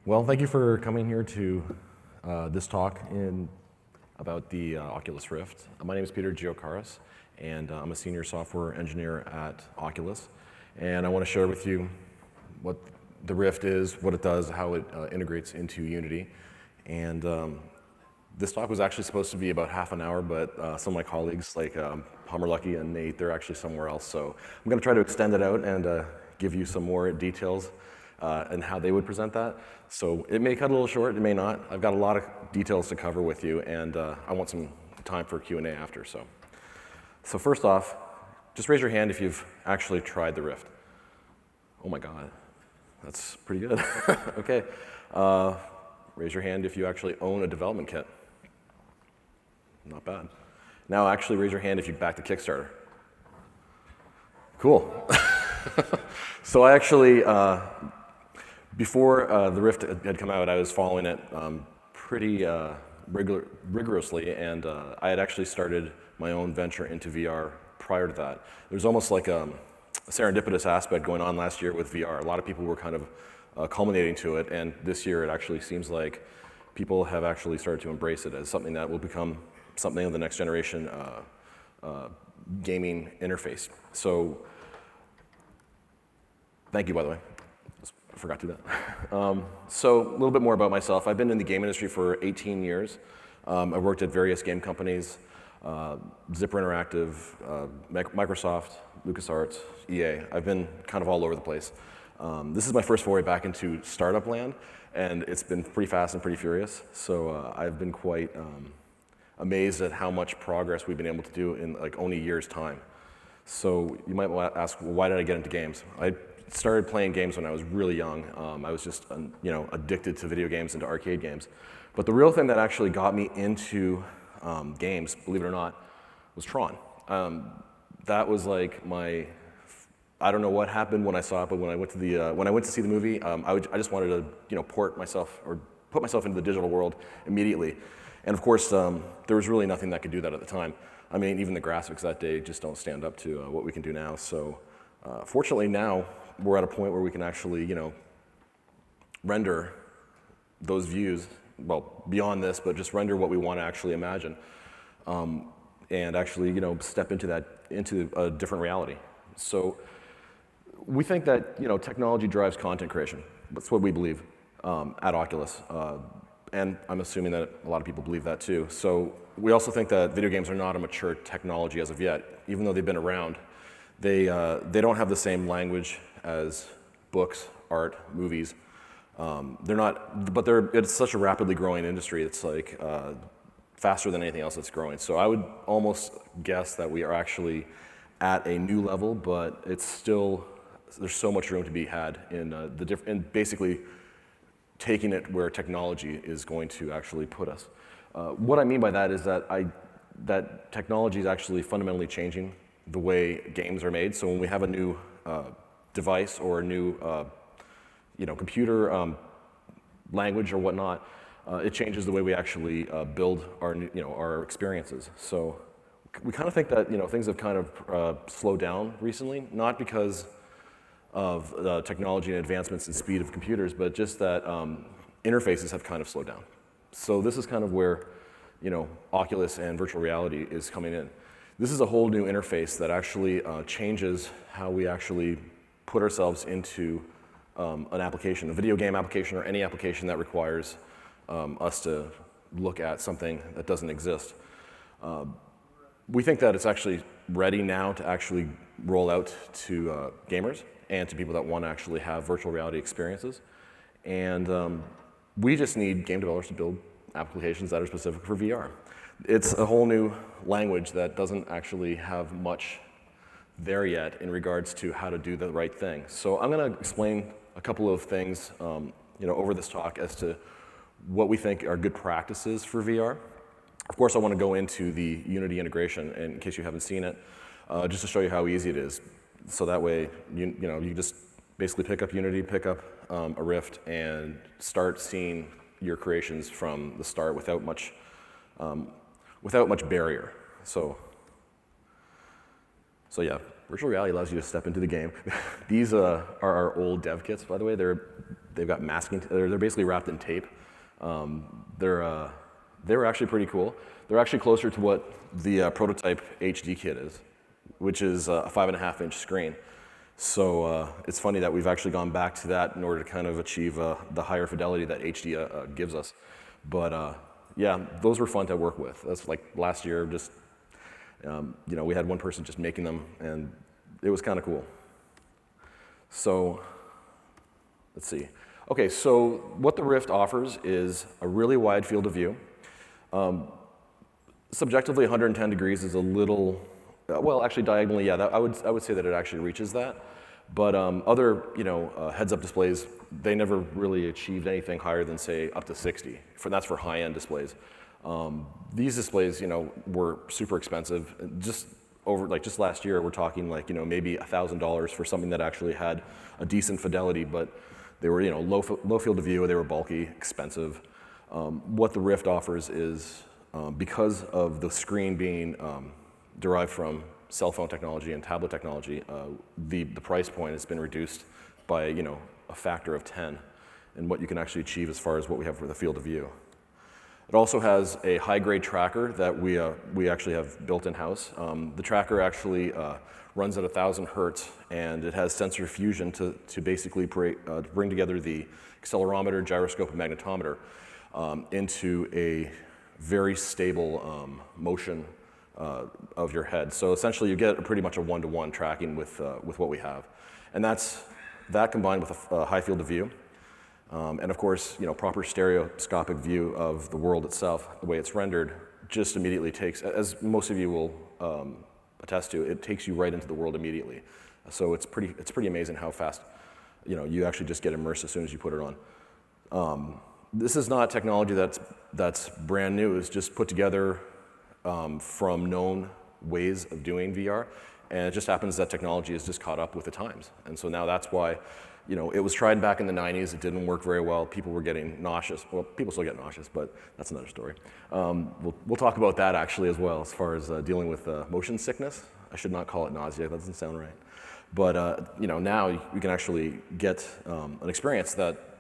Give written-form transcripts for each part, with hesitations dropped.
Well, thank you for coming here to this talk about the Oculus Rift. My name is Peter Giokaris, and I'm a senior software engineer at Oculus. And I want to share with you what the Rift is, what it does, how it integrates into Unity. And this talk was actually supposed to be about half an hour, but some of my colleagues, like Palmer Lucky and Nate, they're actually somewhere else. So I'm going to try to extend it out and give you some more details and how they would present that. So it may cut a little short, it may not. I've got a lot of details to cover with you, and I want some time for Q&A after. So first off, just raise your hand if you've actually tried the Rift. Oh my God, that's pretty good. Okay, raise your hand if you actually own a development kit. Not bad. Now actually raise your hand if you backed the Kickstarter. Cool. So I actually, before the Rift had come out, I was following it pretty rigorously, and I had actually started my own venture into VR prior to that. There's almost like a serendipitous aspect going on last year with VR. A lot of people were kind of culminating to it, and this year it actually seems like people have actually started to embrace it as something that will become something of the next generation gaming interface. So, thank you, by the way. I forgot to do that. So a little bit more about myself. I've been in the game industry for 18 years. I've worked at various game companies, Zipper Interactive, Microsoft, LucasArts, EA. I've been kind of all over the place. This is my first foray back into startup land, and it's been pretty fast and pretty furious. So I've been quite amazed at how much progress we've been able to do in like only a year's time. So you might ask, well, why did I get into games? I started playing games when I was really young. I was just addicted to video games and to arcade games. But the real thing that actually got me into games, believe it or not, was Tron. That was like I don't know what happened when I saw it, but when I went to see the movie, I just wanted to port myself or put myself into the digital world immediately. And of course, there was really nothing that could do that at the time. I mean, even the graphics that day just don't stand up to what we can do now. So fortunately now, we're at a point where we can actually, render those views, well, beyond this, but just render what we want to actually imagine, and actually, step into a different reality. So we think that, technology drives content creation. That's what we believe at Oculus. And I'm assuming that a lot of people believe that too. So we also think that video games are not a mature technology as of yet, even though they've been around. They don't have the same language as books, art, movies. They're not, but it's such a rapidly growing industry. It's like faster than anything else that's growing. So I would almost guess that we are actually at a new level, but it's still, there's so much room to be had in basically taking it where technology is going to actually put us. What I mean by that is that technology is actually fundamentally changing the way games are made. So when we have a new device or a new computer language or whatnot, it changes the way we actually build our experiences. So we kind of think that things have kind of slowed down recently, not because of technology and advancements and speed of computers, but just that interfaces have kind of slowed down. So this is kind of where Oculus and virtual reality is coming in. This is a whole new interface that actually changes how we actually put ourselves into an application, a video game application or any application that requires us to look at something that doesn't exist. We think that it's actually ready now to actually roll out to gamers and to people that want to actually have virtual reality experiences. And we just need game developers to build applications that are specific for VR. It's a whole new language that doesn't actually have much there yet in regards to how to do the right thing. So I'm going to explain a couple of things over this talk as to what we think are good practices for VR. Of course, I want to go into the Unity integration, in case you haven't seen it, just to show you how easy it is. So that way, you just basically pick up Unity, pick up a Rift, and start seeing your creations from the start without much barrier. So yeah, virtual reality allows you to step into the game. These are our old dev kits, by the way. They're they've got masking. They're basically wrapped in tape. They were actually pretty cool. They're actually closer to what the prototype HD kit is, which is a 5.5-inch screen. So it's funny that we've actually gone back to that in order to kind of achieve the higher fidelity that HD gives us. But yeah, those were fun to work with. That's like last year, just we had one person just making them, and it was kind of cool. So let's see. Okay, so what the Rift offers is a really wide field of view. Subjectively, 110 degrees is a little, well, actually diagonally, yeah, I would say that it actually reaches that. But other, heads-up displays, they never really achieved anything higher than, say, up to 60. That's for high-end displays. These displays, were super expensive. Just last year, we're talking like, maybe $1,000 for something that actually had a decent fidelity, but they were, low field of view, they were bulky, expensive. What the Rift offers is, because of the screen being derived from cell phone technology and tablet technology, the price point has been reduced by a factor of 10 in what you can actually achieve as far as what we have for the field of view. It also has a high-grade tracker that we actually have built in-house. The tracker actually runs at 1,000 hertz, and it has sensor fusion to basically bring together the accelerometer, gyroscope, and magnetometer into a very stable motion of your head. So essentially, you get pretty much a one-to-one tracking with what we have, and that combined with a high field of view, and of course, proper stereoscopic view of the world itself, the way it's rendered, just immediately takes, as most of you will attest to, it takes you right into the world immediately. So it's pretty amazing how fast, you actually just get immersed as soon as you put it on. This is not technology that's brand new. It's just put together from known ways of doing VR, and it just happens that technology has just caught up with the times. And so now that's why, it was tried back in the 90s. It didn't work very well. People were getting nauseous. Well, people still get nauseous, but that's another story. We'll talk about that actually as well, as far as dealing with motion sickness. I should not call it nausea. That doesn't sound right. But now you can actually get an experience that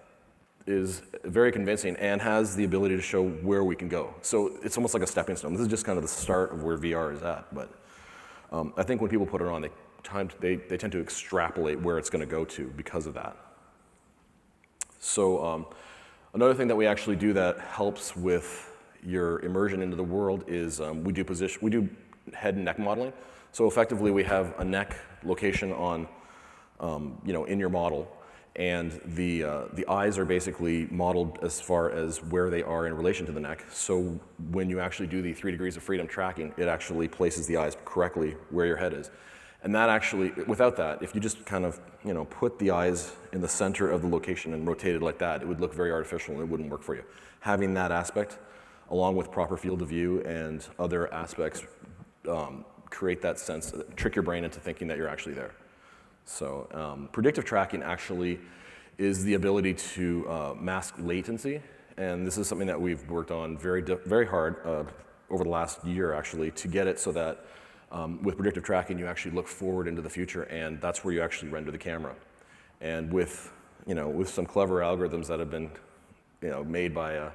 is very convincing and has the ability to show where we can go. So it's almost like a stepping stone. This is just kind of the start of where VR is at. But I think when people put it on, they tend to extrapolate where it's going to go to because of that. So another thing that we actually do that helps with your immersion into the world is we do head and neck modeling. So effectively, we have a neck location on, in your model. And the eyes are basically modeled as far as where they are in relation to the neck. So when you actually do the 3 degrees of freedom tracking, it actually places the eyes correctly where your head is. And that actually, without that, if you just kind of put the eyes in the center of the location and rotate it like that, it would look very artificial and it wouldn't work for you. Having that aspect, along with proper field of view and other aspects, create that sense, trick your brain into thinking that you're actually there. So predictive tracking actually is the ability to mask latency, and this is something that we've worked on very hard over the last year actually to get it so that with predictive tracking you actually look forward into the future, and that's where you actually render the camera. And with some clever algorithms that have been made by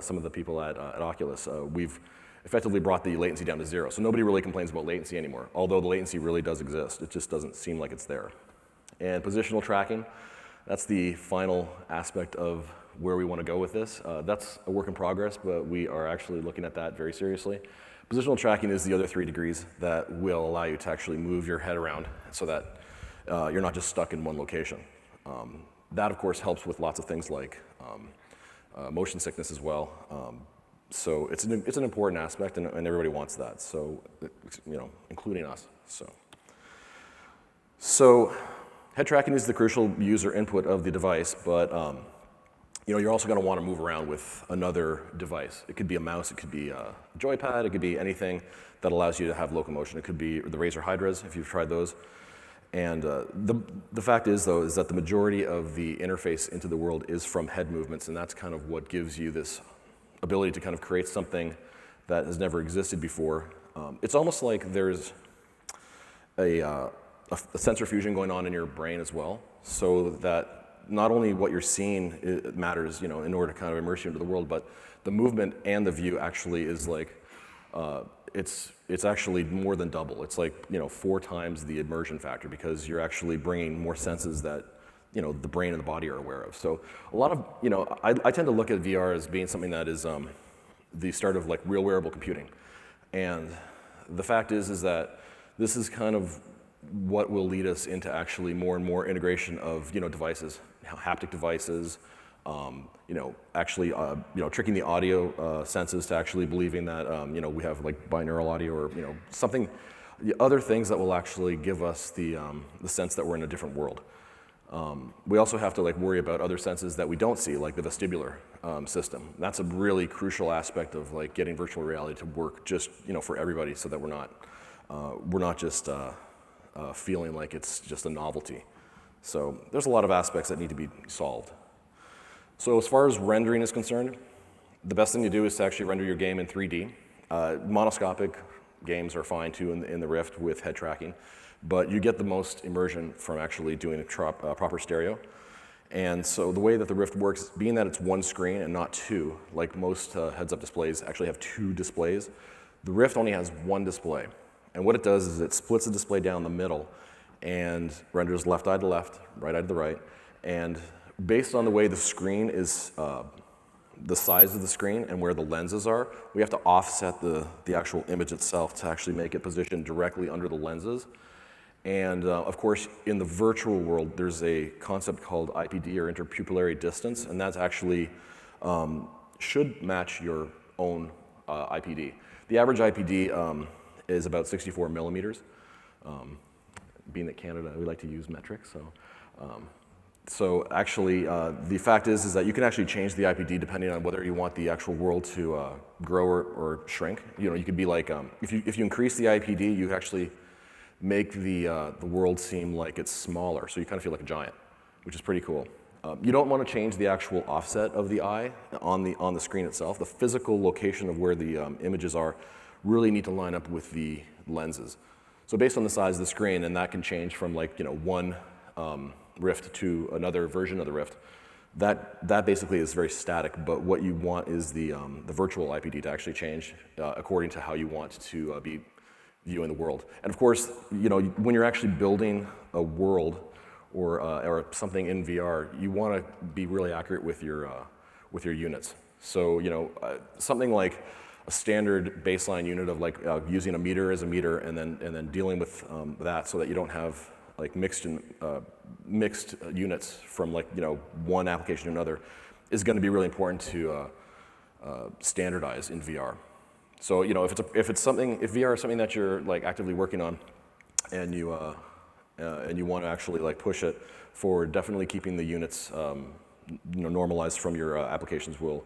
some of the people at Oculus, we've effectively brought the latency down to 0. So nobody really complains about latency anymore, although the latency really does exist. It just doesn't seem like it's there. And positional tracking, that's the final aspect of where we want to go with this. That's a work in progress, but we are actually looking at that very seriously. Positional tracking is the other 3 degrees that will allow you to actually move your head around so that you're not just stuck in one location. That, of course, helps with lots of things like motion sickness as well. So it's an important aspect, and everybody wants that. So, including us. So head tracking is the crucial user input of the device, but you're also going to want to move around with another device. It could be a mouse, it could be a joypad, it could be anything that allows you to have locomotion. It could be the Razer Hydras if you've tried those. And the fact is, though, is that the majority of the interface into the world is from head movements, and that's kind of what gives you this ability to kind of create something that has never existed before. It's almost like there's a sensor fusion going on in your brain as well, so that not only what you're seeing matters, in order to kind of immerse you into the world, but the movement and the view actually is like, it's actually more than double. It's like, 4 times the immersion factor, because you're actually bringing more senses that, the brain and the body are aware of. So a lot of, I tend to look at VR as being something that is the start of like real wearable computing. And the fact is that this is kind of what will lead us into actually more and more integration of, devices, haptic devices, actually, tricking the audio senses to actually believing that, we have like binaural audio or, something, the other things that will actually give us the sense that we're in a different world. We also have to like worry about other senses that we don't see, like the vestibular system. That's a really crucial aspect of like getting virtual reality to work just, for everybody, so that we're not just feeling like it's just a novelty. So there's a lot of aspects that need to be solved. So as far as rendering is concerned, the best thing to do is to actually render your game in 3D. Monoscopic games are fine too in the Rift with head tracking, but you get the most immersion from actually doing a proper stereo. And so the way that the Rift works, being that it's one screen and not two, like most heads-up displays actually have 2 displays, the Rift only has 1 display. And what it does is it splits the display down the middle and renders left eye to left, right eye to the right. And based on the way the screen is, the size of the screen and where the lenses are, we have to offset the actual image itself to actually make it positioned directly under the lenses. And of course, in the virtual world, there's a concept called IPD, or interpupillary distance, and that's actually should match your own IPD. The average IPD is about 64 millimeters. Being that Canada, we like to use metric, so actually, the fact is that you can actually change the IPD depending on whether you want the actual world to grow or shrink. You could be like, if you increase the IPD, you actually make the world seem like it's smaller, so you kind of feel like a giant, which is pretty cool. You don't want to change the actual offset of the eye on the screen itself. The physical location of where the images are really need to line up with the lenses. So based on the size of the screen, and that can change from like one Rift to another version of the Rift, that basically is very static. But what you want is the virtual IPD to actually change according to how you want to be viewing the world. And of course, when you're actually building a world or something in VR, you want to be really accurate with your units. So something like a standard baseline unit of like using a meter as a meter, and then dealing with that so that you don't have like mixed units from like one application to another is going to be really important to standardize in VR. So if VR is something that you're like actively working on, and you want to actually like push it forward, definitely keeping the units normalized from your applications will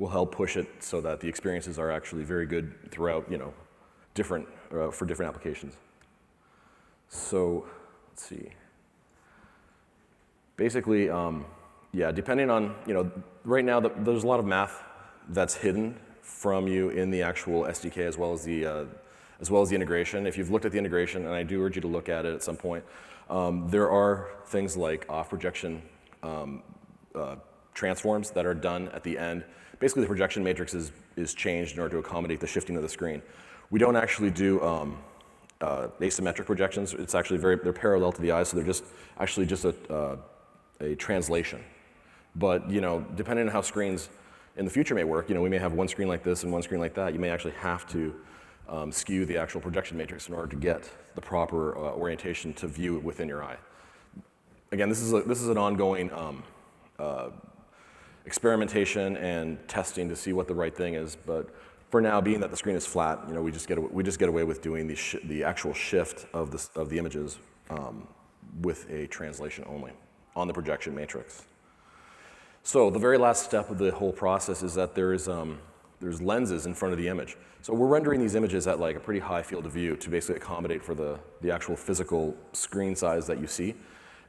help push it so that the experiences are actually very good throughout different for different applications. So let's see. Basically, depending on right now there's a lot of math that's hidden from you in the actual SDK as well as the integration. If you've looked at the integration, and I do urge you to look at it at some point, there are things like off projection transforms that are done at the end. Basically, the projection matrix is changed in order to accommodate the shifting of the screen. We don't actually do asymmetric projections. It's actually they're parallel to the eye, so they're just a translation. But depending on how screens in the future may work, we may have one screen like this and one screen like that. You may actually have to skew the actual projection matrix in order to get the proper orientation to view it within your eye. Again, this is an ongoing experimentation and testing to see what the right thing is. But for now, being that the screen is flat, we just get away with doing the actual shift of the images with a translation only on the projection matrix. So the very last step of the whole process is that there's lenses in front of the image. So we're rendering these images at like a pretty high field of view to basically accommodate for the actual physical screen size that you see.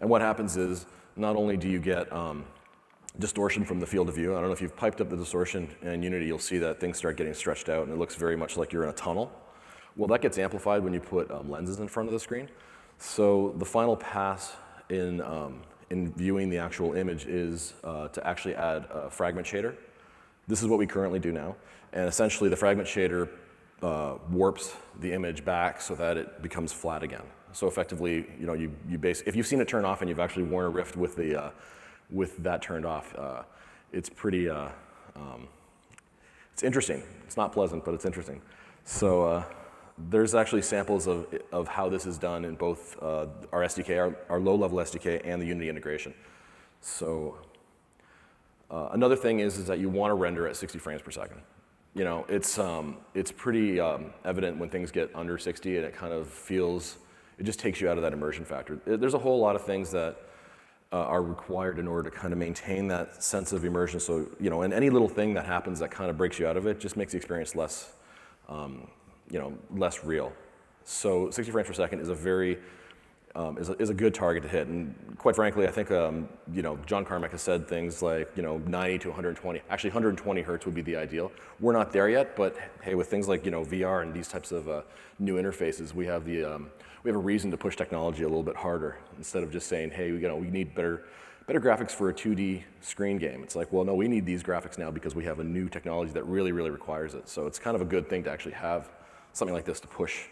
And what happens is not only do you get distortion from the field of view. I don't know if you've piped up the distortion in Unity, you'll see that things start getting stretched out and it looks very much like you're in a tunnel. Well, that gets amplified when you put lenses in front of the screen. So the final pass in in viewing the actual image is to actually add a fragment shader. This is what we currently do now. And essentially the fragment shader warps the image back so that it becomes flat again. So effectively, if you've seen it turn off and you've actually worn a Rift with that turned off, it's pretty, it's interesting. It's not pleasant, but it's interesting. So there's actually samples of how this is done in both our SDK, our low-level SDK, and the Unity integration. So another thing is that you want to render at 60 frames per second. It's pretty evident when things get under 60, and it kind of feels, it just takes you out of that immersion factor. There's a whole lot of things that are required in order to kind of maintain that sense of immersion. So, and any little thing that happens that kind of breaks you out of it just makes the experience less, less real. So 60 frames per second is a very, is a good target to hit. And quite frankly, I think, John Carmack has said things like, 90 to 120. Actually, 120 hertz would be the ideal. We're not there yet, but hey, with things like, VR and these types of new interfaces, we have a reason to push technology a little bit harder instead of just saying, hey, we need better graphics for a 2D screen game. It's like, well, no, we need these graphics now because we have a new technology that really, really requires it. So it's kind of a good thing to actually have something like this to push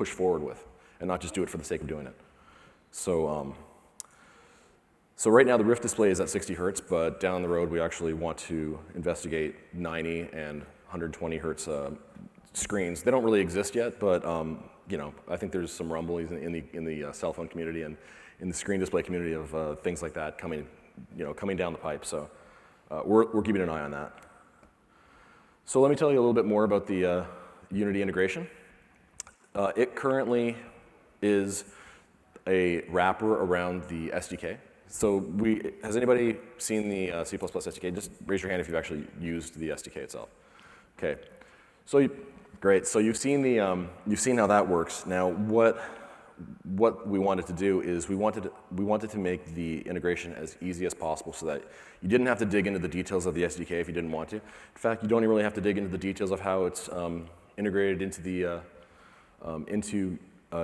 forward with, and not just do it for the sake of doing it. So, so right now the Rift display is at 60 hertz, but down the road we actually want to investigate 90 and 120 hertz screens. They don't really exist yet, but I think there's some rumblings in the cell phone community and in the screen display community of things like that coming down the pipe. So we're keeping an eye on that. So let me tell you a little bit more about the Unity integration. It currently is a wrapper around the SDK. So has anybody seen the C++ SDK? Just raise your hand if you've actually used the SDK itself. Okay. So great. So you've seen how that works. Now what we wanted to do is we wanted to make the integration as easy as possible so that you didn't have to dig into the details of the SDK if you didn't want to. In fact, you don't even really have to dig into the details of how it's integrated into the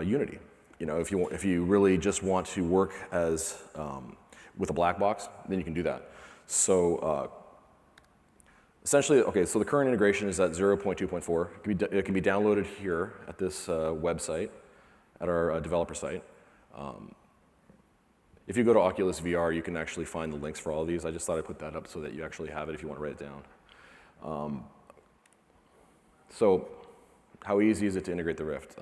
Unity. If you really just want to work as with a black box, then you can do that. So essentially, okay, so the current integration is at 0.2.4. It can be downloaded here at this website, at our developer site. If you go to Oculus VR, you can actually find the links for all of these. I just thought I'd put that up so that you actually have it if you want to write it down. So how easy is it to integrate the Rift?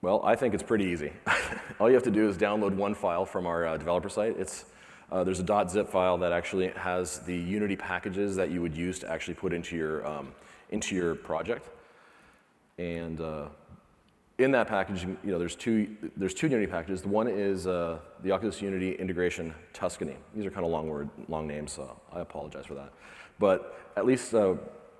Well, I think it's pretty easy. All you have to do is download one file from our developer site. There's a .zip file that actually has the Unity packages that you would use to actually put into your project. And in that package, there's two Unity packages. One is the Oculus Unity Integration Tuscany. These are kind of long names, so I apologize for that. But at least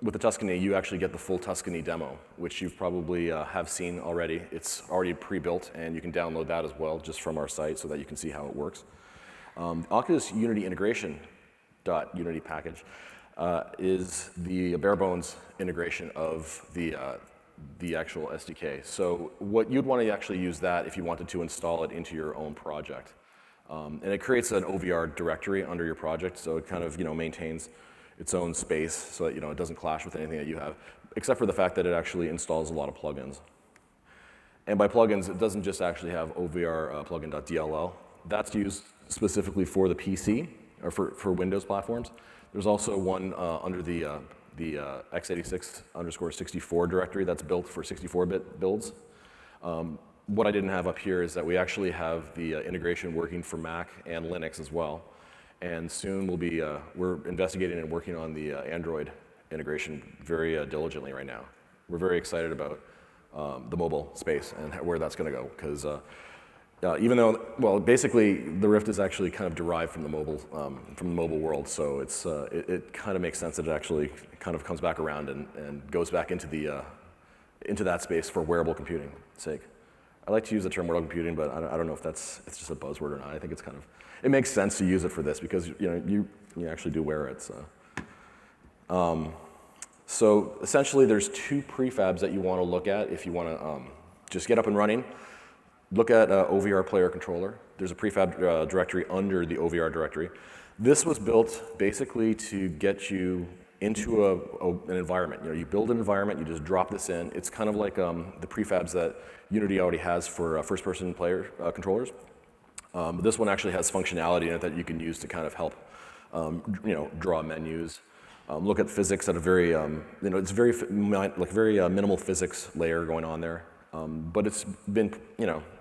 with the Tuscany, you actually get the full Tuscany demo, which you've probably have seen already. It's already pre-built, and you can download that as well just from our site so that you can see how it works. Oculus Unity Integration .unity package is the bare bones integration of the actual SDK. So what you'd want to actually use that if you wanted to install it into your own project. And it creates an OVR directory under your project, so it kind of maintains its own space so that it doesn't clash with anything that you have, except for the fact that it actually installs a lot of plugins. And by plugins, it doesn't just actually have OVR plugin.dll. That's used specifically for the PC or for Windows platforms. There's also one under the x86_64 directory that's built for 64-bit builds. What I didn't have up here is that we actually have the integration working for Mac and Linux as well. And soon we're investigating and working on the Android integration very diligently right now. We're very excited about the mobile space and where that's going to go, because even though, well, basically the Rift is actually kind of derived from the mobile world, so it kind of makes sense that it actually kind of comes back around and goes back into that space for wearable computing sake. I like to use the term wearable computing, but I don't know if it's just a buzzword or not. I think it makes sense to use it for this because you actually do wear it. So essentially, there's two prefabs that you want to look at if you want to just get up and running. Look at OVR Player Controller. there's a prefab directory under the OVR directory. This was built basically to get you into an environment. You build an environment, you just drop this in. It's kind of like the prefabs that Unity already has for first-person player controllers. But this one actually has functionality in it that you can use to kind of help, draw menus, look at physics at a very, it's very minimal physics layer going on there. But it's been,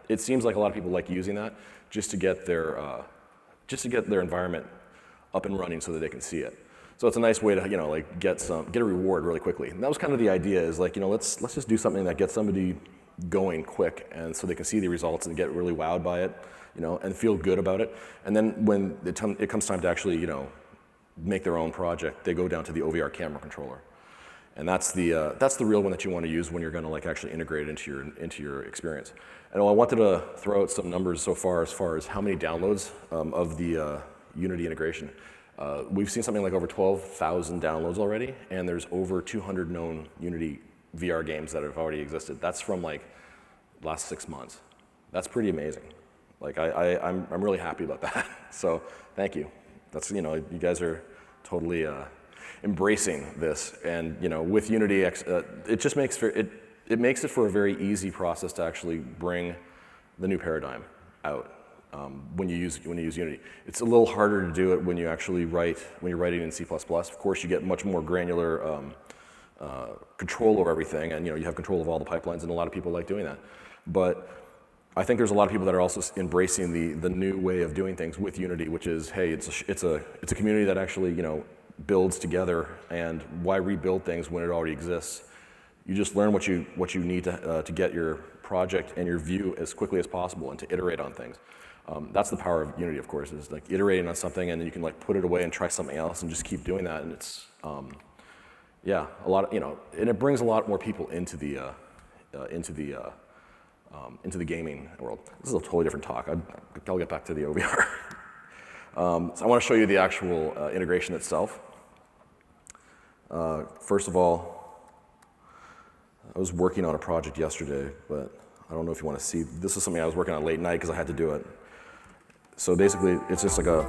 it seems like a lot of people like using that just to get their environment up and running so that they can see it. So it's a nice way to, get a reward really quickly. And that was kind of the idea is let's just do something that gets somebody going quick, and so they can see the results and get really wowed by it, and feel good about it. And then when it comes time to actually, make their own project, they go down to the OVR camera controller. And that's the real one that you want to use when you're going to actually integrate it into your experience. And I wanted to throw out some numbers so far as how many downloads of the Unity integration. We've seen something like over 12,000 downloads already, and there's over 200 known Unity VR games that have already existed. That's from last 6 months. That's pretty amazing. I'm really happy about that. So thank you. That's you guys are totally embracing this, and with Unity, it just makes it for a very easy process to actually bring the new paradigm out. When you use Unity, it's a little harder to do it when you're writing in C++. Of course, you get much more granular control over everything, and you have control of all the pipelines, and a lot of people like doing that. But I think there's a lot of people that are also embracing the new way of doing things with Unity, which is, hey, it's a community that actually builds together, and why rebuild things when it already exists? You just learn what you need to get your project and your view as quickly as possible, and to iterate on things. That's the power of Unity, of course, is iterating on something, and then you can put it away and try something else, and just keep doing that. And it's a lot of, and it brings a lot more people into the gaming world. This is a totally different talk. I'll get back to the OVR. So I want to show you the actual integration itself. First of all, I was working on a project yesterday, but I don't know if you want to see. This is something I was working on late night because I had to do it. So basically, it's just okay.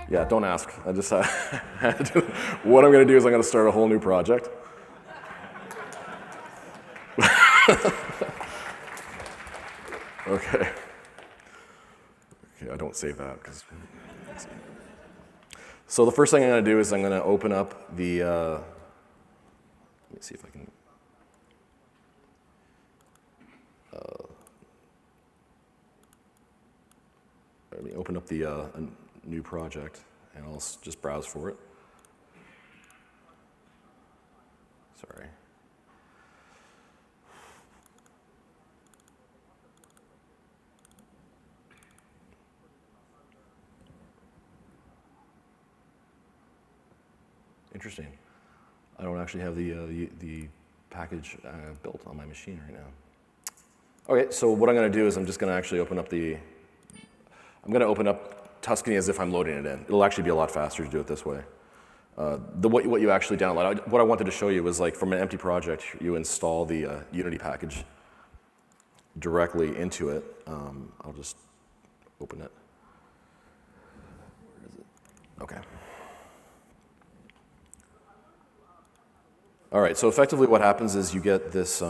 Yeah, don't ask. I just had to. What I'm going to do is I'm going to start a whole new project. Okay, I don't save that because. So the first thing I'm going to do is I'm going to open up the. Let me see if I can. Let me open up the a new project, and I'll just browse for it. Sorry. Interesting. I don't actually have the package built on my machine right now. Okay, so what I'm going to do is I'm just going to actually open up Tuscany as if I'm loading it in. It'll actually be a lot faster to do it this way. What you actually download, what I wanted to show you was from an empty project, you install the Unity package directly into it. I'll just open it. Where is it? Okay. All right, so effectively what happens is you get this,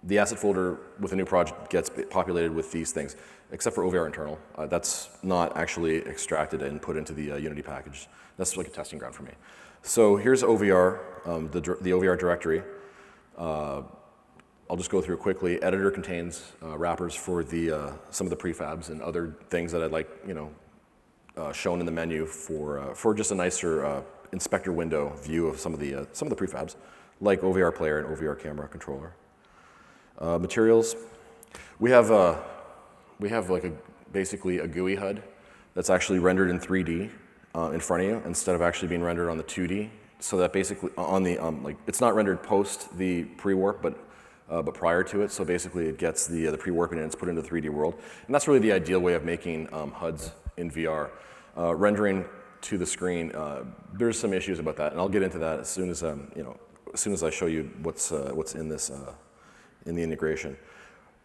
the asset folder with a new project gets populated with these things, except for OVR internal. That's not actually extracted and put into the Unity package. That's like a testing ground for me. So here's OVR, the OVR directory. I'll just go through it quickly. Editor contains wrappers for some of the prefabs and other things that I'd like, shown in the menu for just a nicer inspector window view of some of the prefabs, like OVR player and OVR camera controller. Materials, we have basically a GUI HUD that's actually rendered in 3D in front of you instead of actually being rendered on the 2D. So that basically on the it's not rendered post the pre-warp, but prior to it. So basically it gets the pre-warping and it's put into the 3D world. And that's really the ideal way of making HUDs in VR. Rendering to the screen, there's some issues about that, and I'll get into that as soon as as soon as I show you what's in this in the integration.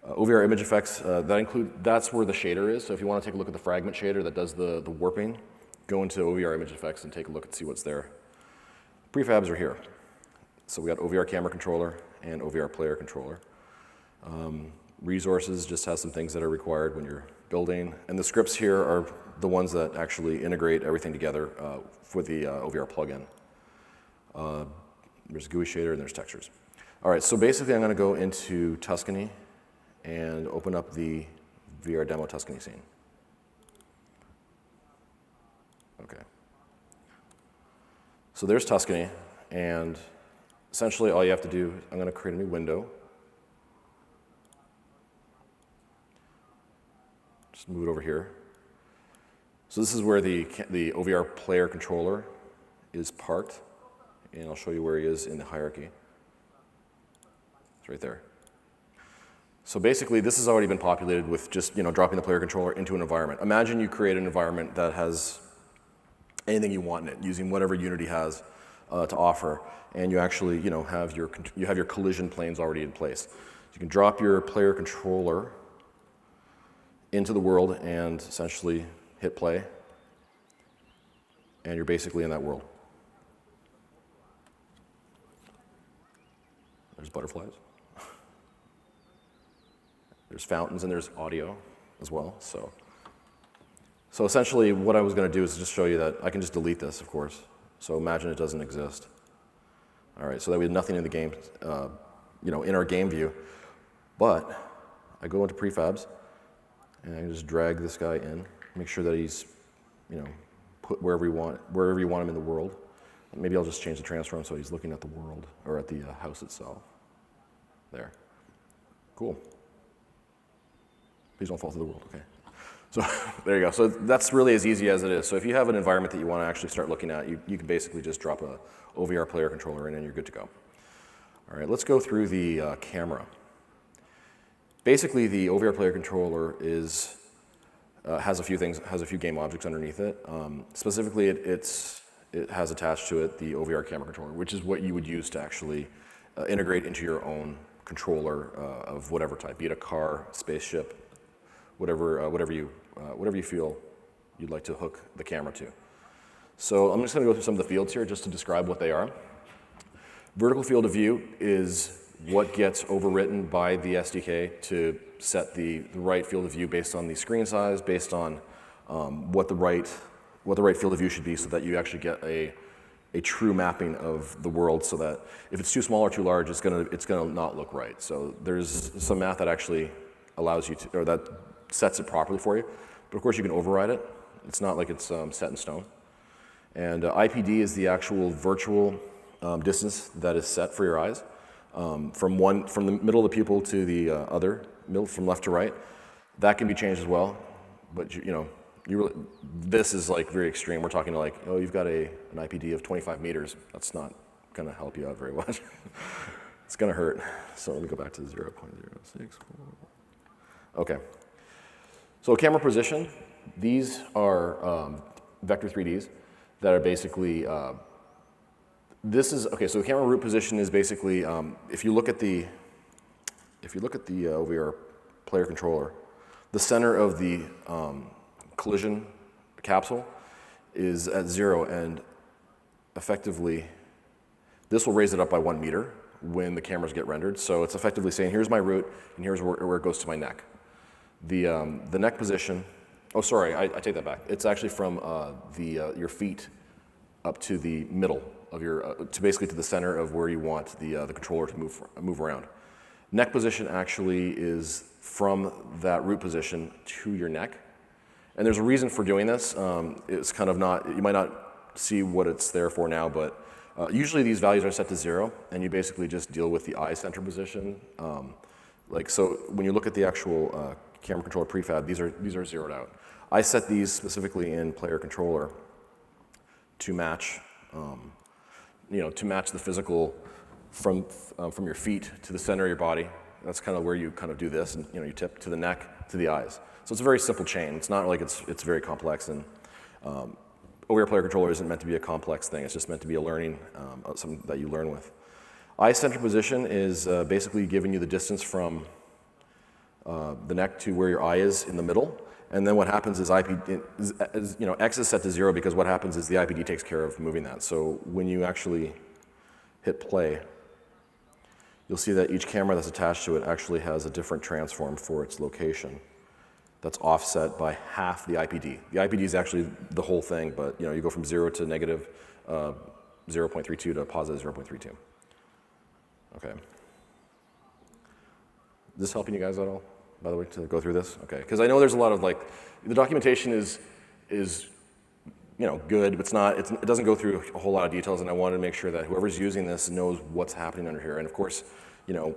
OVR image effects, that's where the shader is. So if you want to take a look at the fragment shader that does the warping, go into OVR image effects and take a look and see what's there. Prefabs are here. So we got OVR camera controller and OVR player controller. Resources just has some things that are required when you're building. And the scripts here are the ones that actually integrate everything together for the OVR plugin. There's GUI shader and there's textures. All right, so basically I'm going to go into Tuscany and open up the VR demo Tuscany scene. Okay. So there's Tuscany, and essentially all you have to do, I'm going to create a new window. Just move it over here. So this is where the OVR player controller is parked, and I'll show you where he is in the hierarchy. It's right there. So basically, this has already been populated with just dropping the player controller into an environment. Imagine you create an environment that has anything you want in it, using whatever Unity has to offer, and you actually have your collision planes already in place. So you can drop your player controller into the world and essentially hit play, and you're basically in that world. There's butterflies. There's fountains and there's audio as well. So essentially what I was going to do is just show you that I can just delete this, of course. So imagine it doesn't exist. All right, so that we have nothing in the game, in our game view. But I go into prefabs and I can just drag this guy in, make sure that he's, put wherever you want him in the world. Maybe I'll just change the transform so he's looking at the world or at the house itself. There. Cool. Please don't fall through the world, okay. So there you go. So that's really as easy as it is. So if you have an environment that you want to actually start looking at, you can basically just drop a OVR player controller in and you're good to go. All right, let's go through the camera. Basically, the OVR player controller has a few game objects underneath it. Specifically, it has attached to it the OVR camera controller, which is what you would use to actually integrate into your own controller of whatever type, be it a car, spaceship, whatever you feel you'd like to hook the camera to. So I'm just going to go through some of the fields here just to describe what they are. Vertical field of view is what gets overwritten by the SDK to set the right field of view based on the screen size, based on what the right field of view should be, so that you actually get a true mapping of the world, so that if it's too small or too large, it's gonna not look right. So there's some math that actually allows you to, or that sets it properly for you. But of course, you can override it. It's not like it's set in stone. And IPD is the actual virtual distance that is set for your eyes, from the middle of the pupil to the other, from left to right. That can be changed as well. But this is like very extreme. We're talking like, you've got an IPD of 25 meters. That's not going to help you out very much. It's going to hurt. So let me go back to 0.06. Okay. So camera position, these are vector 3Ds that are basically, so the camera root position is basically, if you look at the OVR player controller, the center of the collision capsule is at 0, and effectively, this will raise it up by 1 meter when the cameras get rendered. So it's effectively saying, here's my root, and here's where it goes to my neck. The neck position, I take that back. It's actually from your feet up to the middle of basically to the center of where you want the controller to move around. Neck position actually is from that root position to your neck. And there's a reason for doing this. It's kind of you might not see what it's there for now, but usually these values are set to 0, and you basically just deal with the eye center position. So when you look at the actual camera controller prefab, these are zeroed out. I set these specifically in player controller to match, the physical from your feet to the center of your body. That's kind of where you kind of do this, and you tip to the neck to the eyes. So it's a very simple chain. It's not like it's very complex, and OVR player controller isn't meant to be a complex thing. It's just meant to be a learning, something that you learn with. Eye center position is basically giving you the distance from the neck to where your eye is in the middle. And then what happens is X is set to 0 because what happens is the IPD takes care of moving that. So when you actually hit play, you'll see that each camera that's attached to it actually has a different transform for its location that's offset by half the IPD. The IPD is actually the whole thing, but you go from 0 to negative 0.32 to positive 0.32. Okay. Is this helping you guys at all, by the way, to go through this? Okay, because I know there's a lot of the documentation is good, but it doesn't go through a whole lot of details, and I wanted to make sure that whoever's using this knows what's happening under here. And of course, we're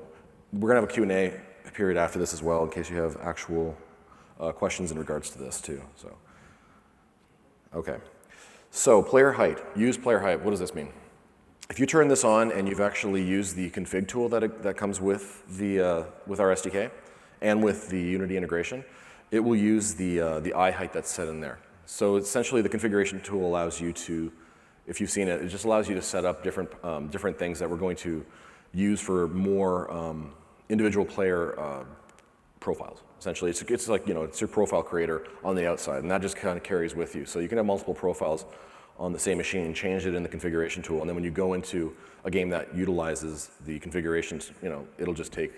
gonna have a Q&A period after this as well, in case you have actual questions in regards to this too. So, okay. So player height, use player height. What does this mean? If you turn this on and you've actually used the config tool that comes with with our SDK and with the Unity integration, it will use the eye height that's set in there. So essentially, the configuration tool allows you to, if you've seen it, it just allows you to set up different things that we're going to use for more individual player profiles. Essentially, it's like it's your profile creator on the outside, and that just kind of carries with you. So you can have multiple profiles on the same machine, change it in the configuration tool, and then when you go into a game that utilizes the configurations, it'll just take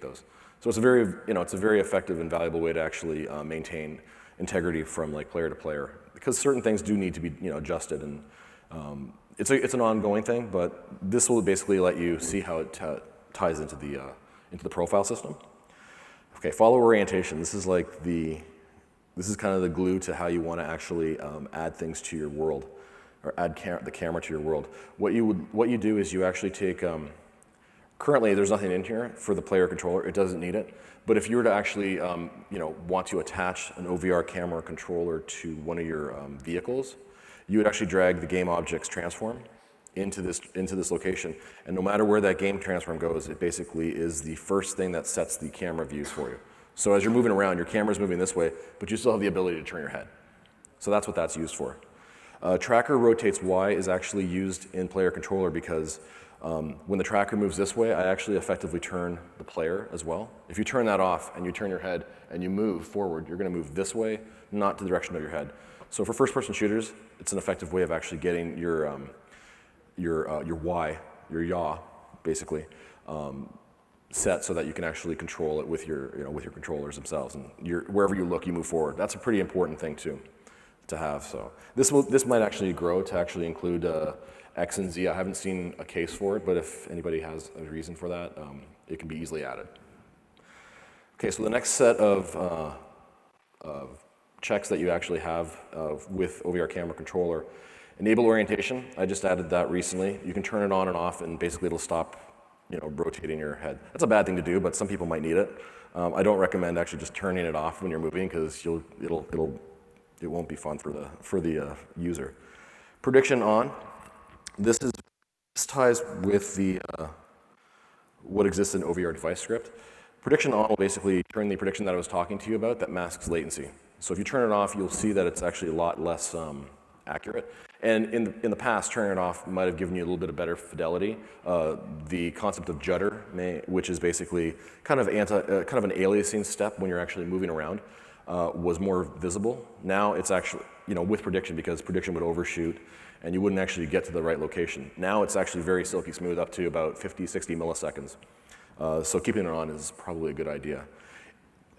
those. So it's a very effective and valuable way to actually maintain integrity from player to player, because certain things do need to be adjusted, and it's an ongoing thing. But this will basically let you see how it ties into the profile system. Okay, follow orientation. This is kind of the glue to how you want to actually add things to your world, or add the camera to your world. What you do is you actually take. Currently, there's nothing in here for the player controller. It doesn't need it. But if you were to actually, want to attach an OVR camera controller to one of your vehicles, you would actually drag the game objects transform into this location. And no matter where that game transform goes, it basically is the first thing that sets the camera views for you. So as you're moving around, your camera's moving this way, but you still have the ability to turn your head. So that's what that's used for. Tracker rotates Y is actually used in player controller because when the tracker moves this way, I actually effectively turn the player as well. If you turn that off and you turn your head and you move forward, you're going to move this way, not to the direction of your head. So for first-person shooters, it's an effective way of actually getting your Y, your yaw, basically, set so that you can actually control it with your controllers themselves, and wherever you look, you move forward. That's a pretty important thing too, to have. So this might actually grow to actually include X and Z. I haven't seen a case for it, but if anybody has a reason for that, it can be easily added. Okay, so the next set of checks that you actually have with OVR camera controller. Enable orientation, I just added that recently. You can turn it on and off, and basically it'll stop rotating your head. That's a bad thing to do, but some people might need it. I don't recommend actually just turning it off when you're moving, because it won't be fun for the user. Prediction on. This ties with what exists in OVR device script. Prediction on will basically turn the prediction that I was talking to you about that masks latency. So if you turn it off, you'll see that it's actually a lot less accurate. And in the past, turning it off might have given you a little bit of better fidelity. The concept of judder, which is basically kind of an aliasing step when you're actually moving around, was more visible. Now it's actually, with prediction, because prediction would overshoot and you wouldn't actually get to the right location. Now it's actually very silky smooth up to about 50, 60 milliseconds. So keeping it on is probably a good idea.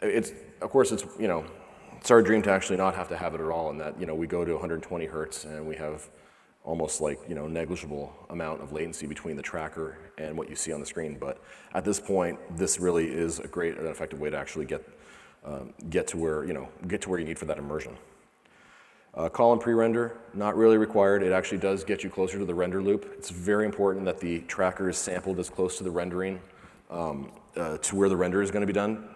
Of course, it's our dream to actually not have to have it at all, and that we go to 120 hertz and we have almost negligible amount of latency between the tracker and what you see on the screen. But at this point, this really is a great and effective way to actually get to where you need for that immersion. Column pre-render, not really required. It actually does get you closer to the render loop. It's very important that the tracker is sampled as close to the rendering to where the render is going to be done.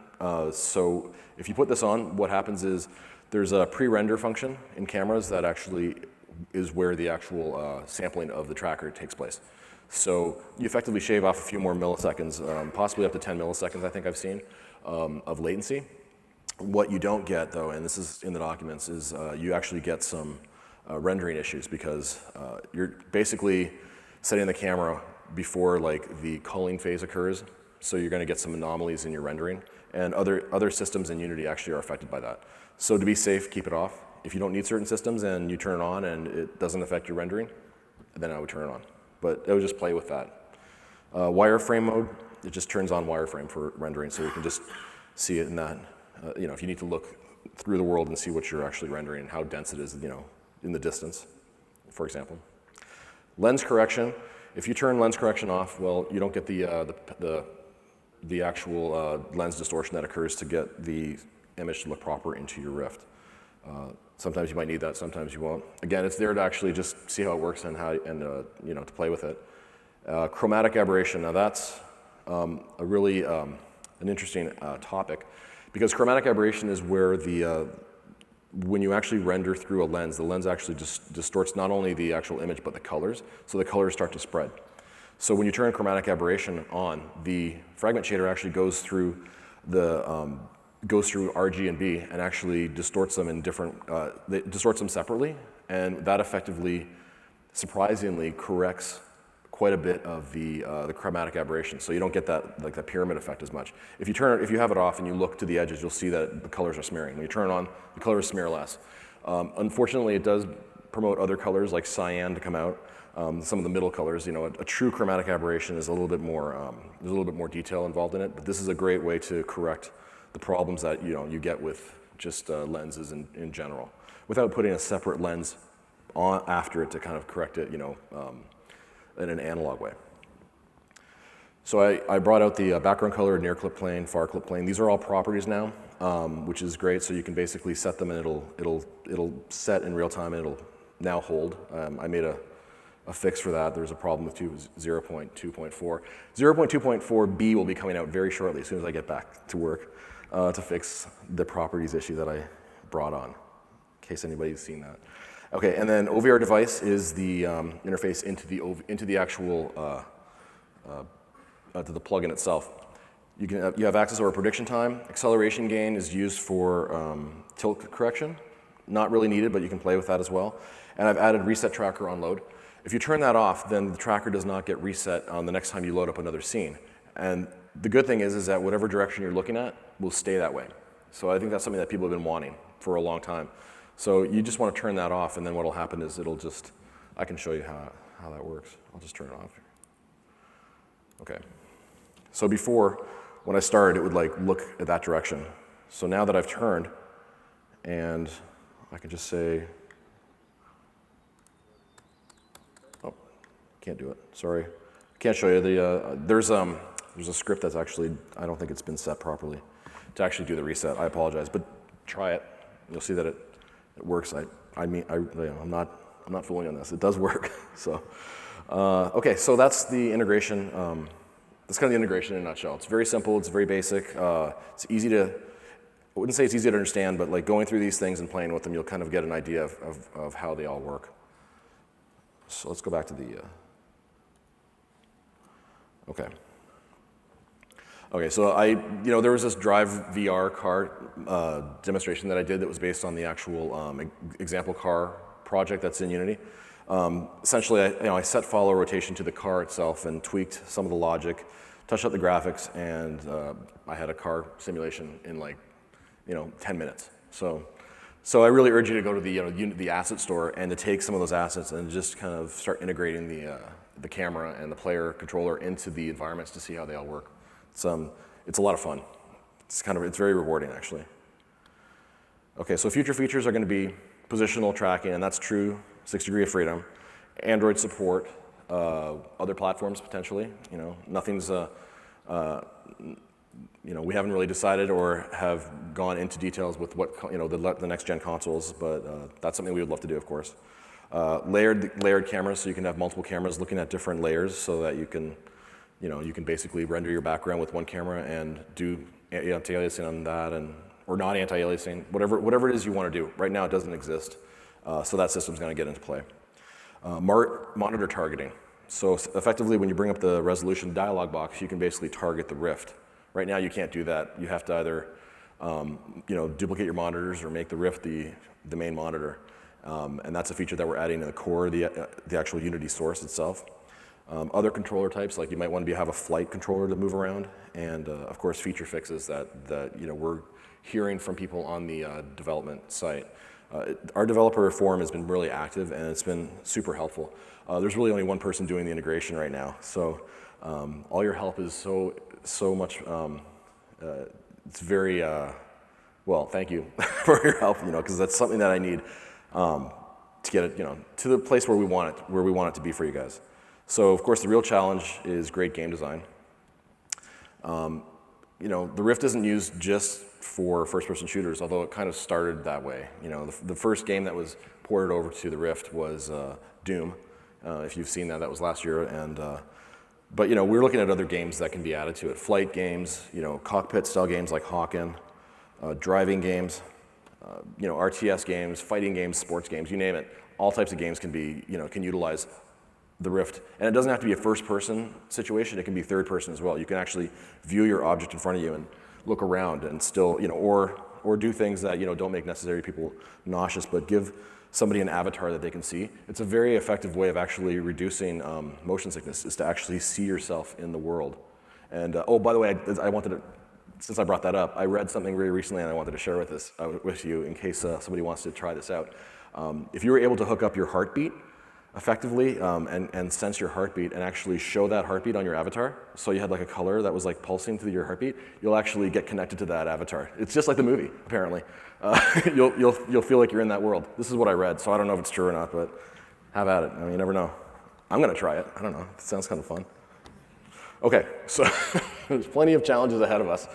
So if you put this on, what happens is there's a pre-render function in cameras that actually is where the actual sampling of the tracker takes place. So you effectively shave off a few more milliseconds, possibly up to 10 milliseconds, I think I've seen, of latency. What you don't get, though, and this is in the documents, is you actually get some rendering issues, because you're basically setting the camera before like the culling phase occurs. So you're going to get some anomalies in your rendering, and other systems in Unity actually are affected by that. So to be safe, keep it off. If you don't need certain systems and you turn it on and it doesn't affect your rendering, then I would turn it on. But I would just play with that. Wireframe mode, it just turns on wireframe for rendering, so you can just see it in that. If you need to look through the world and see what you're actually rendering and how dense it is, in the distance, for example. Lens correction, if you turn lens correction off, well, you don't get the actual lens distortion that occurs to get the image to look proper into your Rift. Sometimes you might need that, sometimes you won't. Again, it's there to actually just see how it works and to play with it. Chromatic aberration, now that's a really an interesting topic, because chromatic aberration is where when you actually render through a lens, the lens actually just distorts not only the actual image but the colors, so the colors start to spread. So when you turn chromatic aberration on, the fragment shader actually goes through RG and B and actually distorts them in distorts them separately, and that effectively, surprisingly, corrects quite a bit of the chromatic aberration. So you don't get that pyramid effect as much. If you have it off and you look to the edges, you'll see that the colors are smearing. When you turn it on, the colors smear less. Unfortunately, it does promote other colors like cyan to come out. Some of the middle colors, a true chromatic aberration is a little bit more, there's a little bit more detail involved in it, but this is a great way to correct the problems that you get with just lenses in general, without putting a separate lens on after it to kind of correct it, in an analog way. So I brought out the background color, near clip plane, far clip plane. These are all properties now, which is great. So you can basically set them and it'll set in real time and it'll now hold. I made a fix for that. There's a problem with 0.2.4. 0.2.4b will be coming out very shortly as soon as I get back to work to fix the properties issue that I brought on, in case anybody's seen that. Okay, and then OVR device is the interface into the actual to the plugin itself. You have access over prediction time. Acceleration gain is used for tilt correction. Not really needed, but you can play with that as well. And I've added reset tracker on load. If you turn that off, then the tracker does not get reset on the next time you load up another scene. And the good thing is that whatever direction you're looking at will stay that way. So I think that's something that people have been wanting for a long time. So you just want to turn that off, and then what will happen is I can show you how that works. I'll just turn it off. Okay. So before, when I started, it would look at that direction. So now that I've turned, and I can just say, oh, can't do it, sorry. Can't show you there's a script that's actually, I don't think it's been set properly to actually do the reset. I apologize, but try it. You'll see that it works. I'm not fooling on this. It does work. So, okay, so that's the integration. That's kind of the integration in a nutshell. It's very simple. It's very basic. It's easy to, I wouldn't say it's easy to understand, but going through these things and playing with them, you'll kind of get an idea of how they all work. So let's go back to the, okay. Okay, so there was this Drive VR car demonstration that I did that was based on the actual example car project that's in Unity. Essentially, I set follow rotation to the car itself and tweaked some of the logic, touched up the graphics, and I had a car simulation in 10 minutes. So I really urge you to go to the asset store and to take some of those assets and just kind of start integrating the camera and the player controller into the environments to see how they all work. It's a lot of fun. It's very rewarding, actually. Okay, so future features are going to be positional tracking, and that's true, 6 degree of freedom. Android support, other platforms potentially. Nothing's, we haven't really decided or have gone into details with what the next gen consoles, but that's something we would love to do, of course. Layered cameras, so you can have multiple cameras looking at different layers, so that you can basically render your background with one camera and do anti-aliasing on that, or not anti-aliasing, whatever it is you want to do. Right now it doesn't exist, so that system's going to get into play. Monitor targeting. So effectively, when you bring up the resolution dialog box, you can basically target the Rift. Right now you can't do that. You have to either duplicate your monitors or make the Rift the main monitor. And that's a feature that we're adding in the core, the actual Unity source itself. Other controller types, like you might want to have a flight controller to move around, and of course feature fixes that we're hearing from people on the development site. Our developer forum has been really active, and it's been super helpful. There's really only one person doing the integration right now, so all your help is so much. It's very well. Thank you for your help, because that's something that I need to get it, to the place where we want it to be for you guys. So of course the real challenge is great game design. The Rift isn't used just for first-person shooters, although it kind of started that way. The first game that was ported over to the Rift was Doom. If you've seen that, that was last year. And but we're looking at other games that can be added to it. Flight games, cockpit-style games like Hawken, driving games, RTS games, fighting games, sports games, you name it. All types of games can be, can utilize the Rift. And it doesn't have to be a first-person situation. It can be third-person as well. You can actually view your object in front of you and look around and still, or do things that, don't make necessarily people nauseous, but give somebody an avatar that they can see. It's a very effective way of actually reducing motion sickness, is to actually see yourself in the world. And, oh, by the way, I wanted to, since I brought that up, I read something very recently and I wanted to share with you in case somebody wants to try this out. If you were able to hook up your heartbeat effectively and sense your heartbeat and actually show that heartbeat on your avatar, so you had like a color that was like pulsing through your heartbeat, you'll actually get connected to that avatar. It's just like the movie, apparently. You'll feel like you're in that world. This is what I read, so I don't know if it's true or not, but have at it. I mean, you never know. I'm gonna try it. I don't know. It sounds kind of fun. Okay, so there's plenty of challenges ahead of us.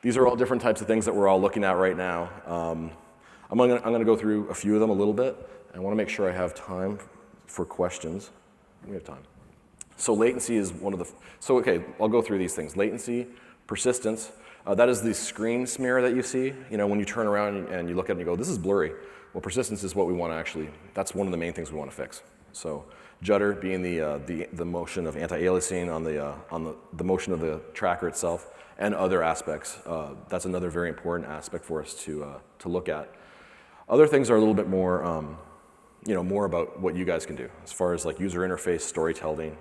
These are all different types of things that we're all looking at right now. I'm gonna go through a few of them a little bit. I want to make sure I have time for questions. We have time. So latency is one of the, okay, I'll go through these things. Latency, persistence, that is the screen smear that you see. When you turn around and you look at it and you go, this is blurry. Well, persistence is what we want to actually, that's one of the main things we want to fix. So judder being the motion of anti-aliasing on the motion of the tracker itself and other aspects. That's another very important aspect for us to look at. Other things are a little bit more, more about what you guys can do as far as like user interface, storytelling,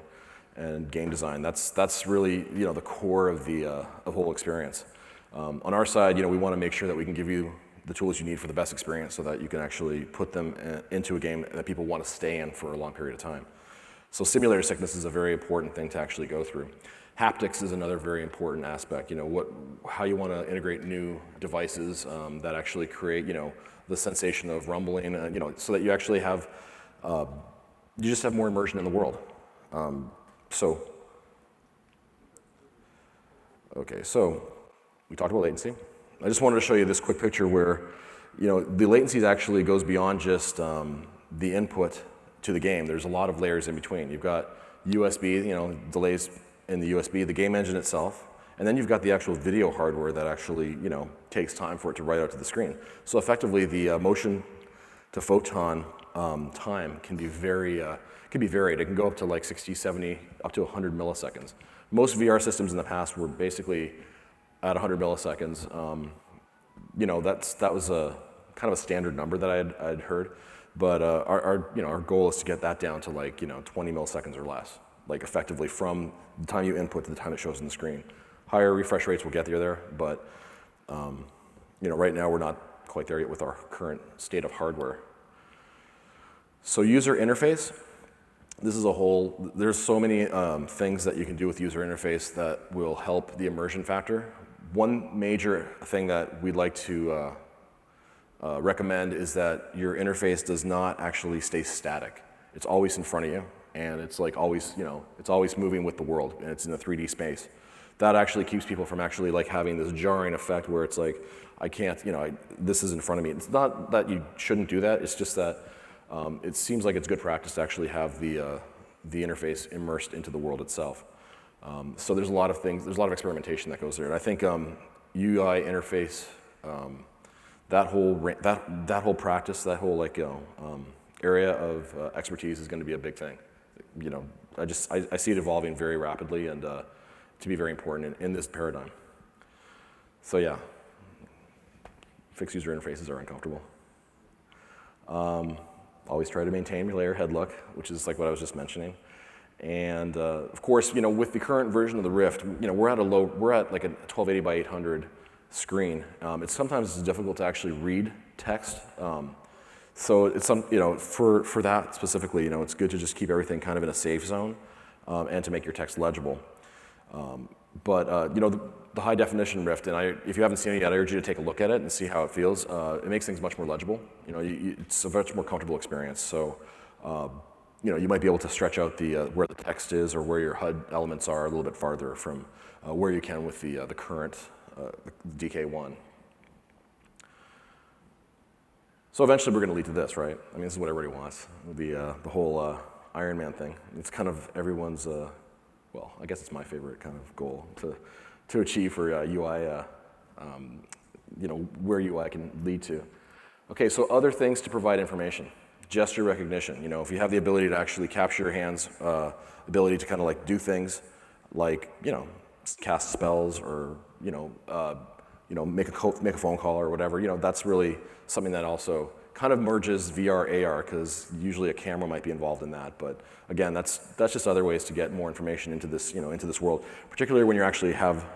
and game design. That's really, the core of the whole experience. On our side, we want to make sure that we can give you the tools you need for the best experience so that you can actually put them into a game that people want to stay in for a long period of time. So simulator sickness is a very important thing to actually go through. Haptics is another very important aspect. How you want to integrate new devices that actually create, the sensation of rumbling, so that you actually have, you just have more immersion in the world. Okay, so we talked about latency. I just wanted to show you this quick picture where, the latency actually goes beyond just the input to the game. There's a lot of layers in between. You've got USB, delays in the USB, the game engine itself, and then you've got the actual video hardware that actually, takes time for it to write out to the screen. So effectively, the motion to photon time can be varied. It can go up to like 60, 70, up to 100 milliseconds. Most VR systems in the past were basically at 100 milliseconds. That was a kind of a standard number that I'd heard, but our goal is to get that down to like 20 milliseconds or less, like effectively from the time you input to the time it shows on the screen. Higher refresh rates will get you there, but right now we're not quite there yet with our current state of hardware. So user interface, this is there's so many things that you can do with user interface that will help the immersion factor. One major thing that we'd like to recommend is that your interface does not actually stay static. It's always in front of you, and it's like always, it's always moving with the world, and it's in a 3D space. That actually keeps people from actually like having this jarring effect where it's like, I can't, this is in front of me. It's not that you shouldn't do that, it's just that it seems like it's good practice to actually have the interface immersed into the world itself. So there's a lot of things, there's a lot of experimentation that goes there. And I think UI interface, that whole practice, that whole like area of expertise is going to be a big thing. I see it evolving very rapidly and to be very important in this paradigm. So yeah, fixed user interfaces are uncomfortable. Always try to maintain your layer head look, which is like what I was just mentioning. And of course, with the current version of the Rift, we're at like a 1280 by 800 screen. It's sometimes difficult to actually read text. So it's for that specifically, it's good to just keep everything kind of in a safe zone, and to make your text legible. But the high definition Rift, and if you haven't seen it yet, I urge you to take a look at it and see how it feels. It makes things much more legible. It's a much more comfortable experience. So, you might be able to stretch out where the text is or where your HUD elements are a little bit farther from where you can with the current DK1. So eventually we're going to lead to this, right? I mean, this is what everybody wants. The whole Iron Man thing. It's kind of everyone's. Well, I guess it's my favorite kind of goal to achieve for UI, where UI can lead to. Okay, so other things to provide information. Gesture recognition. If you have the ability to actually capture your hands, ability to kind of like do things like, cast spells or, make a phone call or whatever, that's really something that also kind of merges VR, AR, because usually a camera might be involved in that. But again, that's just other ways to get more information into this, into this world. Particularly when you actually have,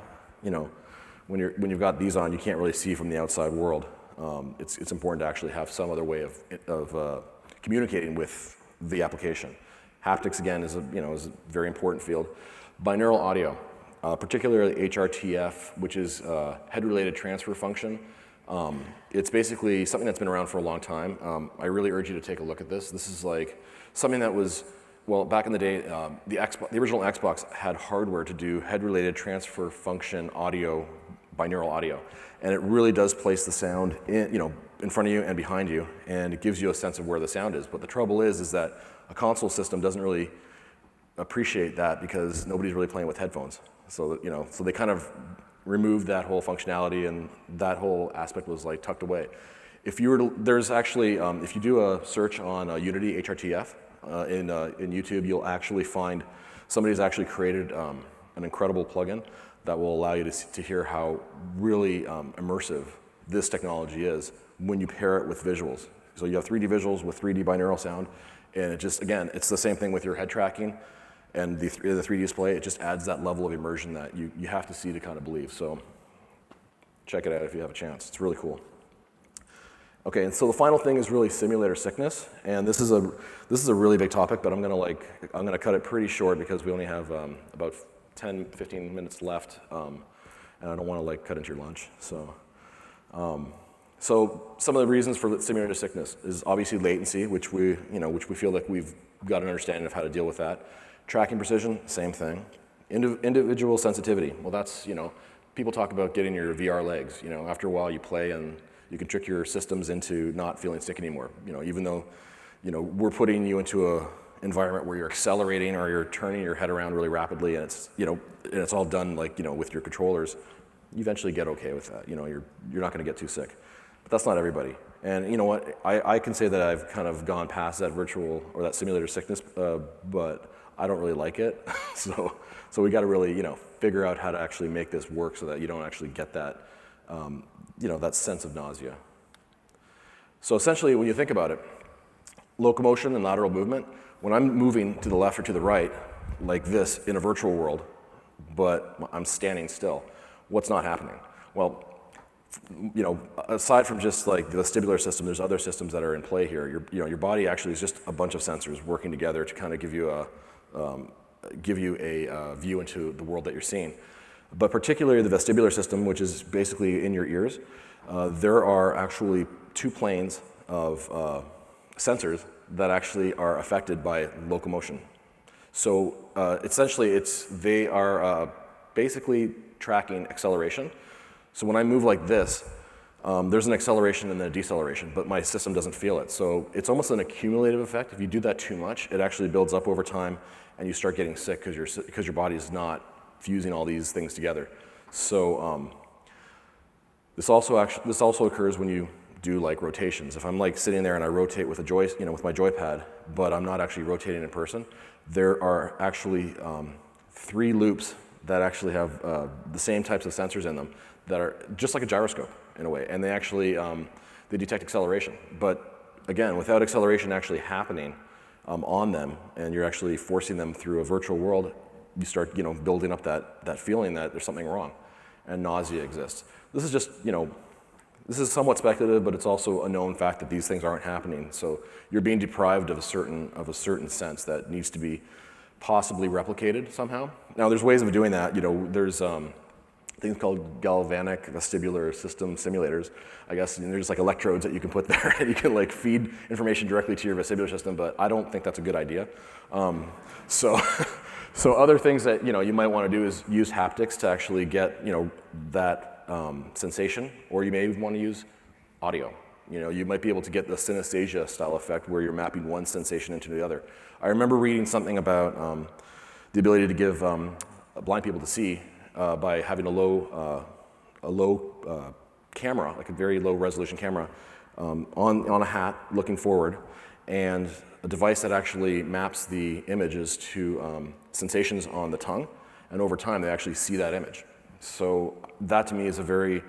when you've got these on, you can't really see from the outside world. It's important to actually have some other way of communicating with the application. Haptics again is a very important field. Binaural audio, particularly HRTF, which is head-related transfer function. It's basically something that's been around for a long time. I really urge you to take a look at this. This is like something that was, well, back in the day, the original Xbox had hardware to do head-related transfer function audio, binaural audio, and it really does place the sound in front of you and behind you, and it gives you a sense of where the sound is. But the trouble is that a console system doesn't really appreciate that because nobody's really playing with headphones. So so they kind of removed that whole functionality, and that whole aspect was like tucked away. If you were to, there's actually, if you do a search on Unity HRTF in YouTube, you'll actually find somebody's actually created an incredible plugin that will allow you to hear how really immersive this technology is when you pair it with visuals. So you have 3D visuals with 3D binaural sound, and it just, again, it's the same thing with your head tracking and the 3D display. It just adds that level of immersion that you have to see to kind of believe. So check it out if you have a chance. It's really cool. Okay, and so the final thing is really simulator sickness, and this is a really big topic, but I'm gonna cut it pretty short because we only have about 10-15 minutes left, and I don't want to cut into your lunch. So some of the reasons for simulator sickness is obviously latency, which we feel like we've got an understanding of how to deal with that. Tracking precision, same thing. Individual sensitivity. Well, that's, people talk about getting your VR legs. After a while you play and you can trick your systems into not feeling sick anymore. Even though, we're putting you into a environment where you're accelerating or you're turning your head around really rapidly, and it's, and it's all done with your controllers. You eventually get okay with that. You're not going to get too sick. But that's not everybody. And you know what? I can say that I've kind of gone past that virtual or that simulator sickness, but I don't really like it. So we got to really, figure out how to actually make this work so that you don't actually get that, that sense of nausea. So essentially, when you think about it, locomotion and lateral movement, when I'm moving to the left or to the right, like this in a virtual world, but I'm standing still, what's not happening? Well, aside from just like the vestibular system, there's other systems that are in play here. Your body actually is just a bunch of sensors working together to kind of give you a view into the world that you're seeing. But particularly the vestibular system, which is basically in your ears, there are actually two planes of sensors that actually are affected by locomotion. So essentially, they are basically tracking acceleration. So when I move like this, there's an acceleration and then a deceleration, but my system doesn't feel it. So it's almost an accumulative effect. If you do that too much, it actually builds up over time, and you start getting sick because your body is not fusing all these things together. So this also occurs when you do like rotations. If I'm like sitting there and I rotate with with my joypad, but I'm not actually rotating in person, there are actually 3 loops that actually have the same types of sensors in them that are just like a gyroscope in a way, and they actually they detect acceleration. But again, without acceleration actually happening, on them, and you're actually forcing them through a virtual world, you start building up that feeling that there's something wrong, and nausea exists. This is just this is somewhat speculative, but it's also a known fact that these things aren't happening. So you're being deprived of a certain sense that needs to be possibly replicated somehow. Now there's ways of doing that. There's things called galvanic vestibular system simulators, I guess. And there's like electrodes that you can put there, and you can like feed information directly to your vestibular system. But I don't think that's a good idea. So other things that you might want to do is use haptics to actually get that sensation, or you may even want to use audio. You might be able to get the synesthesia style effect where you're mapping one sensation into the other. I remember reading something about the ability to give blind people to see by having a low camera, like a very low resolution camera, on a hat looking forward, and a device that actually maps the images to sensations on the tongue, and over time they actually see that image. So that to me is a very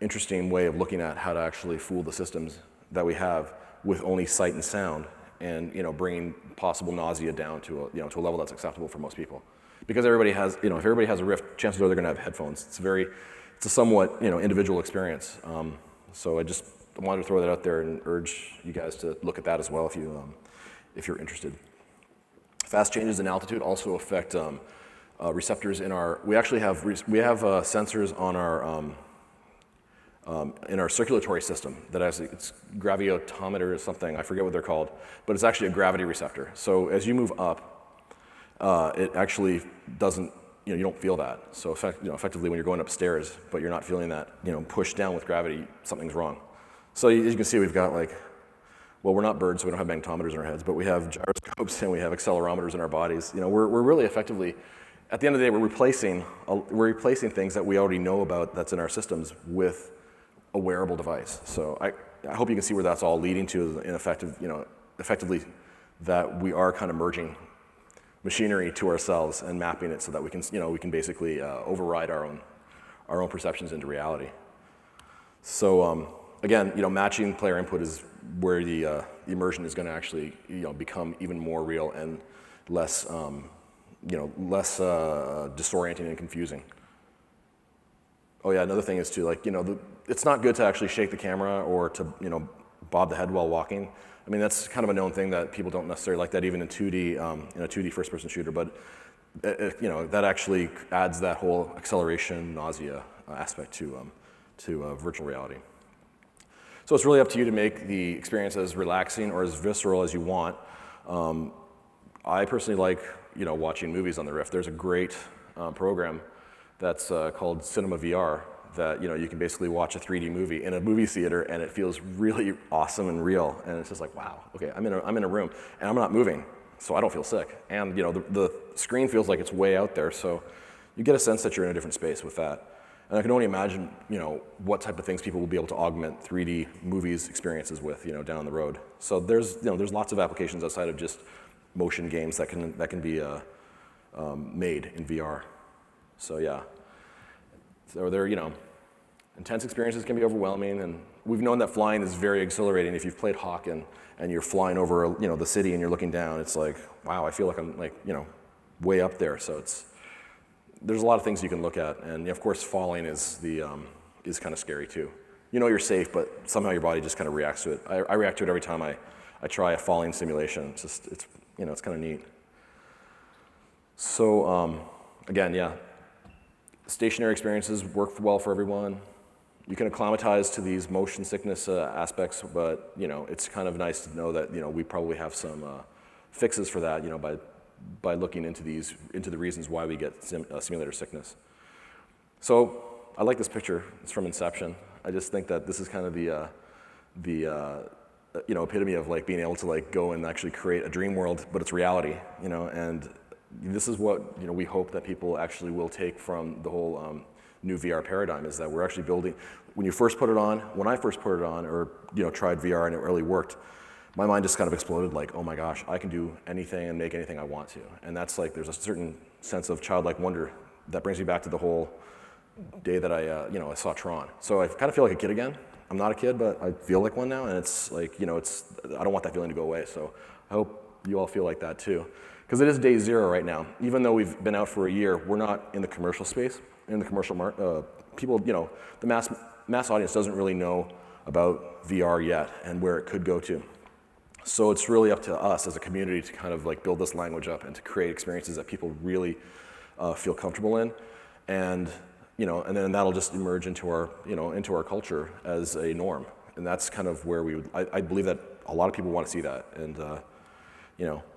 interesting way of looking at how to actually fool the systems that we have with only sight and sound, and bringing possible nausea down to a level that's acceptable for most people. Because everybody has, if everybody has a Rift, chances are they're going to have headphones. It's a somewhat individual experience. So I just wanted to throw that out there and urge you guys to look at that as well if you're interested. Fast changes in altitude also affect receptors in our. We actually have sensors on our in our circulatory system that it's gravitometer or something. I forget what they're called, but it's actually a gravity receptor. So as you move up, it actually doesn't. You don't feel that. So effectively, when you're going upstairs, but you're not feeling that push down with gravity, something's wrong. So as you can see, we've got we're not birds, so we don't have magnetometers in our heads, but we have gyroscopes and we have accelerometers in our bodies. We're really effectively. At the end of the day, we're replacing things that we already know about that's in our systems with a wearable device. So I hope you can see where that's all leading to in effectively that we are kind of merging machinery to ourselves and mapping it so that we can basically override our own perceptions into reality. So again, matching player input is where the immersion is going to actually become even more real and less. Less disorienting and confusing. Oh yeah, another thing is too, it's not good to actually shake the camera or to, bob the head while walking. I mean, that's kind of a known thing that people don't necessarily like that even in 2D, in a 2D first-person shooter, but that actually adds that whole acceleration, nausea aspect to virtual reality. So it's really up to you to make the experience as relaxing or as visceral as you want. I personally like watching movies on the Rift. There's a great program that's called Cinema VR that you can basically watch a 3D movie in a movie theater, and it feels really awesome and real. And it's just like, wow, okay, I'm in a room and I'm not moving, so I don't feel sick. And the screen feels like it's way out there, so you get a sense that you're in a different space with that. And I can only imagine what type of things people will be able to augment 3D movies experiences with down the road. So there's lots of applications outside of just motion games that can be made in VR. So yeah, so they're intense experiences can be overwhelming, and we've known that flying is very exhilarating. If you've played Hawk and you're flying over the city and you're looking down, it's like, wow, I feel like I'm way up there. So there's a lot of things you can look at, and of course falling is kind of scary too. You're safe, but somehow your body just kind of reacts to it. I react to it every time I try a falling simulation. It's kind of neat. So again, yeah, stationary experiences work well for everyone. You can acclimatize to these motion sickness aspects, but it's kind of nice to know that we probably have some fixes for that. By looking into the reasons why we get simulator sickness. So I like this picture. It's from Inception. I just think that this is kind of the epitome of being able to go and actually create a dream world, but it's reality, and this is what we hope that people actually will take from the whole new VR paradigm, is that we're actually building. When I first put it on, or tried VR and it really worked, my mind just kind of exploded, oh my gosh, I can do anything and make anything I want to, and that's there's a certain sense of childlike wonder that brings me back to the whole day that I saw Tron. So I kind of feel like a kid again. I'm not a kid, but I feel like one now, and it's I don't want that feeling to go away. So I hope you all feel like that too. Because it is day zero right now. Even though we've been out for a year, we're not in the commercial space, in the commercial market. People, the mass audience doesn't really know about VR yet and where it could go to. So it's really up to us as a community to kind of like build this language up and to create experiences that people really feel comfortable in, and and then that'll just emerge into our culture as a norm. And that's kind of where I believe that a lot of people want to see that. And I'll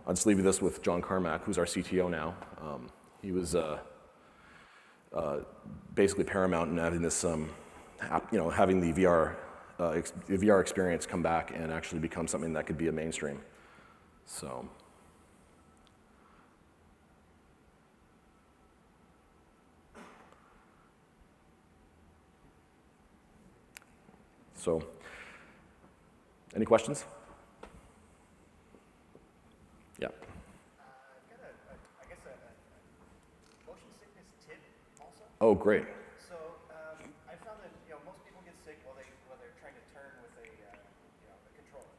just leave you this with John Carmack, who's our CTO now. He was basically paramount in having this, having the VR experience come back and actually become something that could be a mainstream. So, any questions? Yeah. I've got I guess a motion sickness tip also. Oh, great. So I found that most people get sick while they're trying to turn with a controller.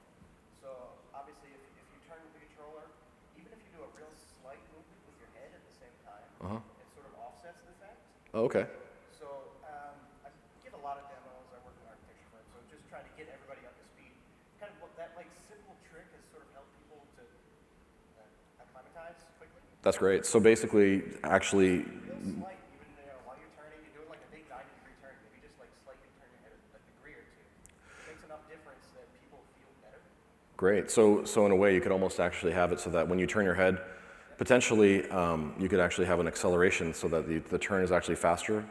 So obviously, if you turn with the controller, even if you do a real slight movement with your head at the same time, it sort of offsets the effect. Oh, okay. So I give a lot of demos. I work in an architecture firm, so just trying to get everybody up to speed. Kind of that simple trick has sort of helped people to acclimatize quickly. That's great. So basically, actually, Real slight, even while you're turning, you're doing like a big 90-degree turn. Maybe just like slightly turn your head a degree or two. It makes enough difference that people feel better. great. So in a way, you could almost actually have it so that when you turn your head, potentially you could actually have an acceleration so that the turn is actually faster,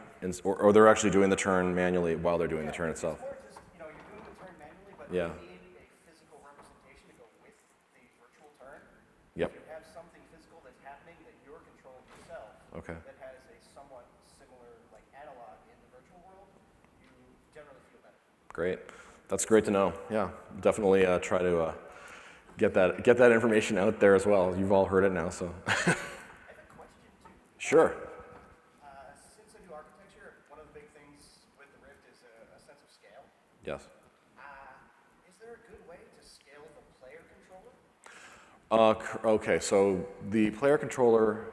or they're actually doing the turn manually while they're doing the turn itself. Or just you're doing the turn manually, but Yeah. you need a physical representation to go with the virtual turn. Yep. If you have something physical that's happening that you're controlling yourself, Okay. that has a somewhat similar analog in the virtual world, you generally feel better. Great. That's great to know. Yeah, definitely try to get that information out there as well. You've all heard it now, so. I have a question too. Sure. Since I do architecture, one of the big things with the Rift is a sense of scale. Yes. Is there a good way to scale the player controller? Okay, so the player controller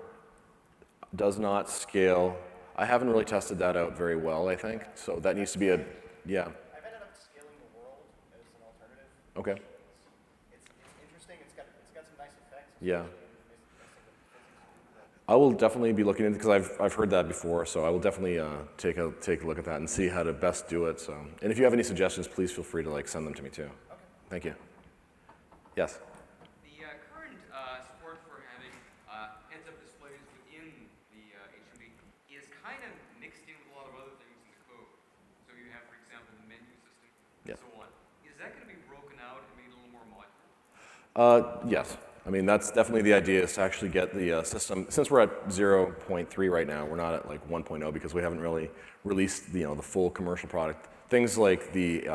does not scale. I haven't really tested that out very well, I think. So that needs to be yeah. I've ended up scaling the world as an alternative. Okay. It's interesting. It's got some nice effects. Yeah. I will definitely be looking into, because I've heard that before, so I will definitely take a look at that and see how to best do it. So, and if you have any suggestions, please feel free to send them to me too. Okay. Thank you. Yes. The current support for having heads-up displays within the HMD is kind of mixed in with a lot of other things in the code. So you have, for example, the menu system and so on. Is that going to be broken out and made a little more modular? Yes. I mean, that's definitely the idea, is to actually get the system, since we're at 0.3 right now, we're not at 1.0 because we haven't really released the full commercial product. Things like the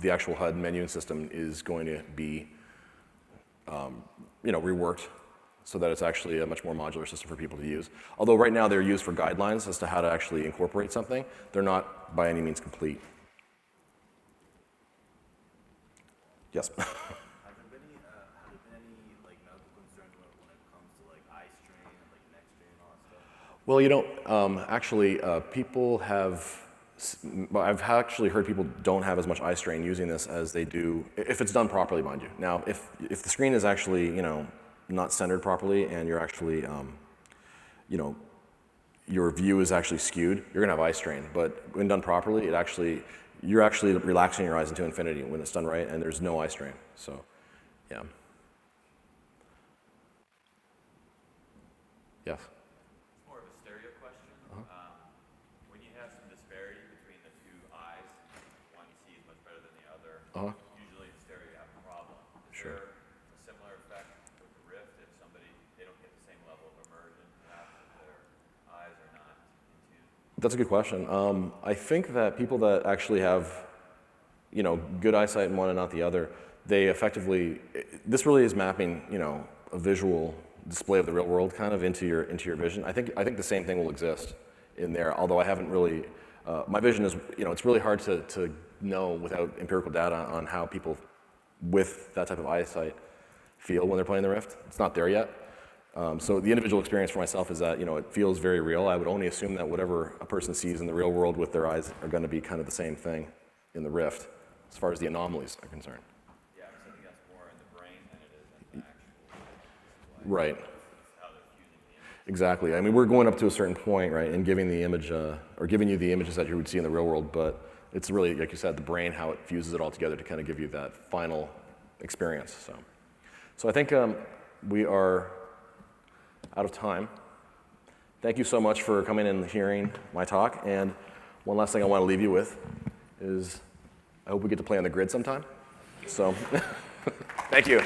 actual HUD menu system is going to be reworked so that it's actually a much more modular system for people to use. Although right now they're used for guidelines as to how to actually incorporate something, they're not by any means complete. Yes. Have there been any medical concerns when it comes to eye strain and neck strain and all that stuff? Well, actually, people have. I've actually heard people don't have as much eye strain using this as they do if it's done properly, mind you. Now, if the screen is actually not centered properly and you're actually your view is actually skewed, you're gonna have eye strain. But when done properly, you're actually relaxing your eyes into infinity when it's done right, and there's no eye strain. So, yeah. Yes. It's more of a stereo question. When you have some disparity between the two eyes, one sees much better than the other. Usually in stereo you have a problem. Is there a similar effect with the Rift if they don't get the same level of immersion, perhaps if their eyes are not in tune? That's a good question. I think that people that actually have, good eyesight in one and not the other, they effectively, this really is mapping, a visual display of the real world kind of into your vision. I think the same thing will exist in there, although I haven't really, my vision is, it's really hard to know without empirical data on how people with that type of eyesight feel when they're playing the Rift. It's not there yet. So the individual experience for myself is that, it feels very real. I would only assume that whatever a person sees in the real world with their eyes are going to be kind of the same thing in the Rift, as far as the anomalies are concerned. Yeah, I think that's more in the brain than it is in the actual Right. how they're fusing the image. Exactly. I mean, we're going up to a certain point, right, and giving the image, or giving you the images that you would see in the real world, but it's really, like you said, the brain, how it fuses it all together to kind of give you that final experience. So I think we are out of time. Thank you so much for coming and hearing my talk. And one last thing I want to leave you with is I hope we get to play on the grid sometime. So thank you.